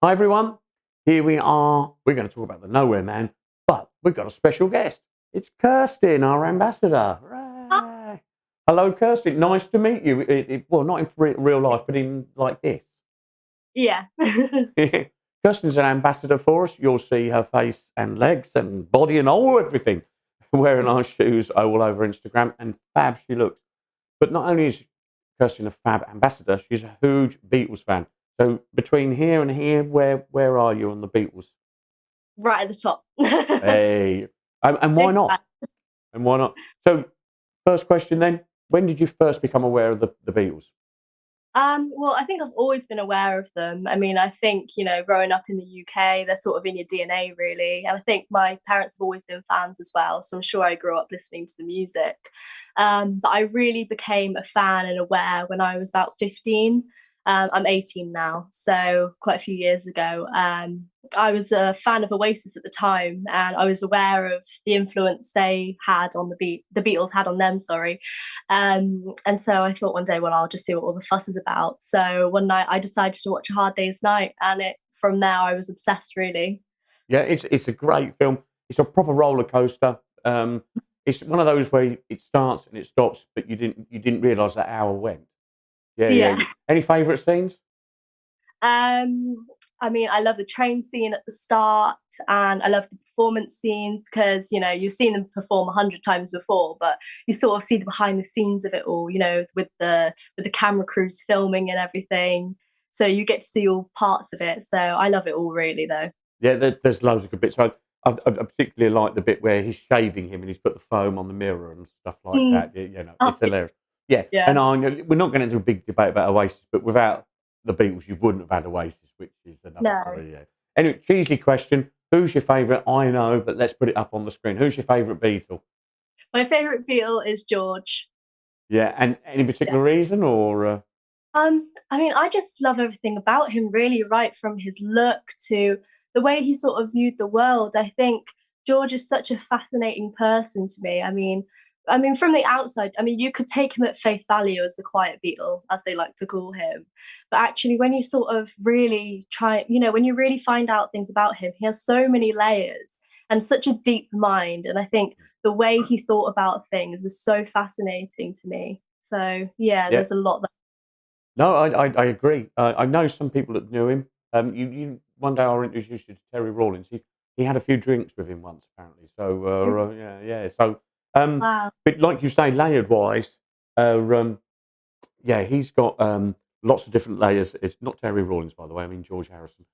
Hi everyone, here we are. We're going to talk about the Nowhere Man, but we've got a special guest. It's Kirstin, our ambassador. Hooray! Hello, Kirstin. Nice to meet you. Well, not in real life, but in like this. Yeah. Kirstin's an ambassador for us. You'll see her face and legs and body and all everything wearing our shoes all over Instagram, and fab she looks. But not only is Kirstin a fab ambassador, she's a huge Beatles fan. So between here and here, where are you on the Beatles? Right at the top. Hey, and why Big fan. not? And why not? So first question then: when did you first become aware of the Beatles? Well, I think I've always been aware of them. I mean, I think, growing up in the UK, they're sort of in your DNA, really. And I think my parents have always been fans as well. So I'm sure I grew up listening to the music. But I really became a fan and aware when I was about 15. I'm 18 now, so quite a few years ago. I was a fan of Oasis at the time, and I was aware of the influence they had on the Beatles had on them. Sorry, and so I thought one day, well, I'll just see what all the fuss is about. So one night I decided to watch A Hard Day's Night, and from there I was obsessed, really. Yeah, it's a great film. It's a proper roller coaster. It's one of those where it starts and it stops, but you didn't realise that hour went. Yeah, Yeah. yeah. Any favourite scenes? Um, I mean, I love the train scene at the start, and I love the performance scenes because you've seen them perform 100 times before, but you sort of see the behind the scenes of it all. With the camera crews filming and everything, so you get to see all parts of it. So I love it all, really, though. Yeah, there's loads of good bits. I particularly like the bit where he's shaving him and he's put the foam on the mirror and stuff like Mm. that. Oh, It's hilarious. Yeah, yeah. and we're not getting into a big debate about Oasis, but without the Beatles, you wouldn't have had Oasis, which is another No. story. Yeah. Anyway, cheesy question: who's your favourite? I know, but let's put it up on the screen. Who's your favourite Beatle? My favorite Beatle is George. Yeah, and any Yeah. particular reason or? I mean, I just love everything about him, really, right from his look to the way he sort of viewed the world. I think George is such a fascinating person to me. I mean, from the outside, I mean, you could take him at face value as the quiet Beatle, as they like to call him. But actually, when you sort of really try, when you really find out things about him, he has so many layers and such a deep mind. And I think the way he thought about things is so fascinating to me. So yeah, Yeah, there's a lot. no, I agree. I know some people that knew him. You one day I introduced you to Terry Rawlings. He had a few drinks with him once, apparently. So yeah, yeah. So, Wow. but like you say, layered wise, um, yeah, he's got lots of different layers. It's not Terry Rawlings, by the way. I mean George Harrison.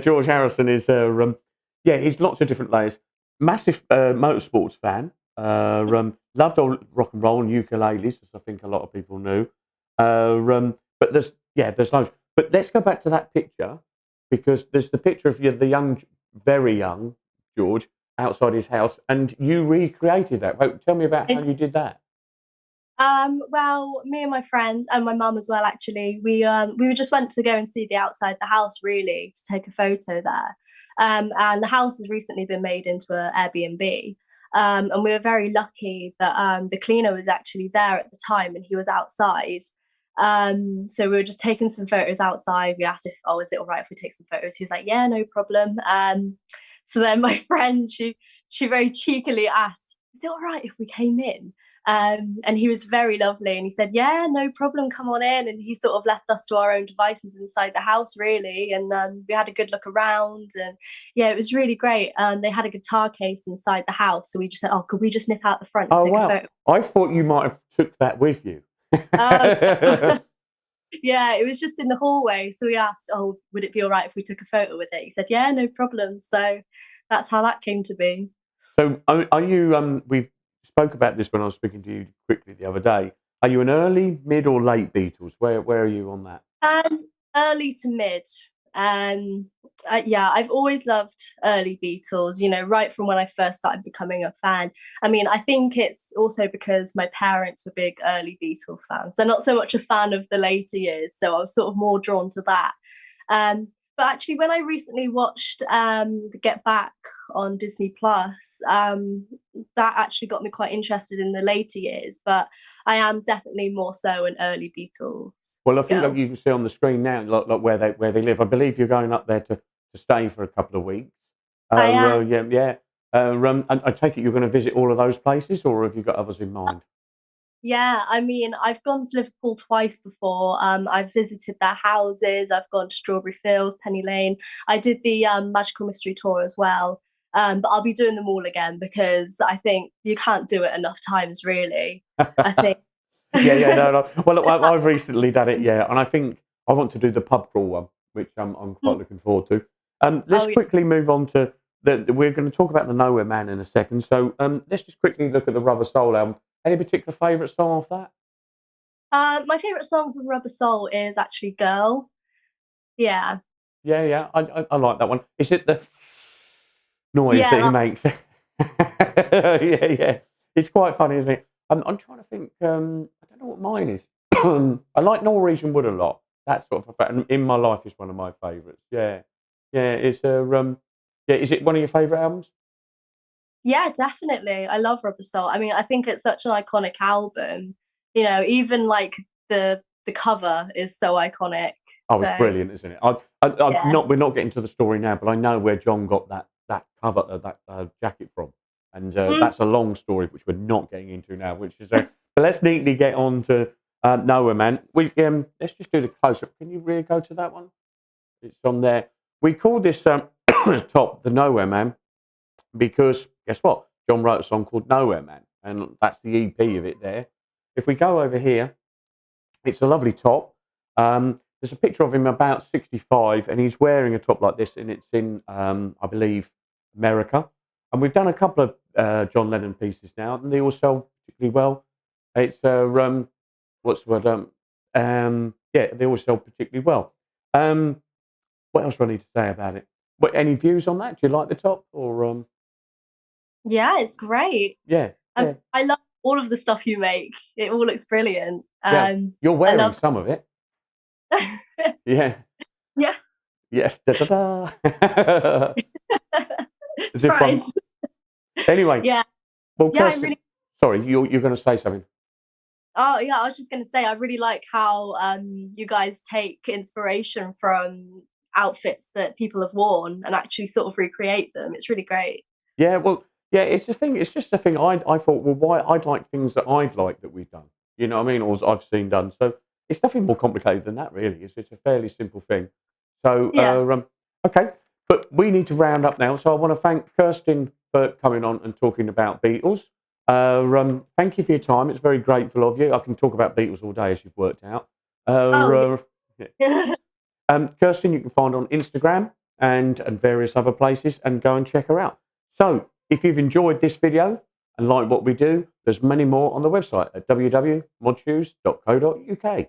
George Harrison is, yeah, he's lots of different layers. Massive motorsports fan. Loved old rock and roll and ukuleles, as I think a lot of people knew. But there's loads. But let's go back to that picture because there's the picture of you, the young, very young George outside his house, and you recreated that. Wait, tell me about how It's, you did that. well, me and my friends and my mum as well, actually, we just went to go and see the outside the house, really, to take a photo there. And the house has recently been made into an Airbnb. And we were very lucky that the cleaner was actually there at the time and he was outside. So we were just taking some photos outside. We asked if, oh, is it all right if we take some photos? He was like, yeah, no problem. So then my friend, she very cheekily asked, is it all right if we came in? And he was very lovely, and he said, "Yeah, no problem, come on in." And he sort of left us to our own devices inside the house, really, and we had a good look around, and yeah, it was really great. They had a guitar case inside the house, so we just said, "Oh, could we just nip out the front and Oh take a wow! photo?" I thought you might have took that with you. Um, yeah, it was just in the hallway, so we asked, "Oh, would it be all right if we took a photo with it?" He said, "Yeah, no problem." So that's how that came to be. So, are you? We spoke about this when I was speaking to you quickly the other day. Are you an early, mid, or late Beatles? Where are you on that? Early to mid. Um, yeah, I've always loved early Beatles, right from when I first started becoming a fan. I mean, I think it's also because my parents were big early Beatles fans. They're not so much a fan of the later years, so I was sort of more drawn to that. Um, But actually, when I recently watched the Get Back on Disney Plus, that actually got me quite interested in the later years. But I am definitely more so an early Beatles Well, I think like girl. you can see on the screen now, like where they live. I believe you're going up there to stay for a couple of weeks. I am. Yeah, yeah. I take it you're going to visit all of those places, or have you got others in mind? Yeah, I mean, I've gone to Liverpool twice before. I've visited their houses. I've gone to Strawberry Fields, Penny Lane. I did the Magical Mystery Tour as well. But I'll be doing them all again because I think you can't do it enough times, really. I think. Yeah, yeah, no, no. Well, I've recently done it, yeah, and I think I want to do the pub crawl one, which I'm quite looking forward to. Let's Oh yeah. quickly move on to we're going to talk about the Nowhere Man in a second. So let's just quickly look at the Rubber Soul album. Any particular favourite song off that? My favorite song from Rubber Soul is actually "Girl." Yeah, Yeah, yeah, I like that one. Is it the noise yeah, that he makes? Yeah, yeah. It's quite funny, isn't it? I'm trying to think. I don't know what mine is. I like Norwegian Wood a lot. That sort of and In My Life is one of my favourites. Yeah, yeah. Yeah. Is it one of your favourite albums? yeah, definitely. I love Rubber Soul. I mean, I think it's such an iconic album. Even like the cover is so iconic. Oh, it's So brilliant, isn't it? I'm yeah. not. We're not getting to the story now, but I know where John got that cover that jacket from, and Mm. that's a long story which we're not getting into now. Which is but let's neatly get on to Noah, man. We let's just do the close up. Can you really go to that one? It's on there. We call this top the Nowhere Man because guess what? John wrote a song called Nowhere Man, and that's the EP of it there. If we go over here, it's a lovely top. There's a picture of him about 65, and he's wearing a top like this, and it's in, I believe, America. And we've done a couple of John Lennon pieces now, and they all sell particularly well. It's what's the word? Yeah, they all sell particularly well. Um, what else do I need to say about it? What any views on that? Do you like the top or Yeah, it's great. yeah, yeah, I love all of the stuff you make. It all looks brilliant. yeah? You're I wearing love. some of it, yeah, Yeah. yeah. Da, da, da. As if I'm Surprise. anyway. Yeah. Well, Yeah, I Kirstin, really. sorry, you're going to say something. Oh yeah, I was just gonna say I really like how you guys take inspiration from outfits that people have worn and actually sort of recreate them. It's really great. Yeah, well, yeah, it's a thing. It's just a thing. I thought, well, why I'd like things that I'd like that we've done. You know what I mean? Or I've seen done. So it's nothing more complicated than that, really. It's a fairly simple thing. So, Yeah. okay, but we need to round up now. So I want to thank Kirstin for coming on and talking about Beatles. Thank you for your time. It's very grateful of you. I can talk about Beatles all day, as you've worked out. Oh Yeah. yeah. Kirstin, you can find on Instagram and various other places, and go and check her out. So, if you've enjoyed this video and like what we do, there's many more on the website at www.modshoes.co.uk.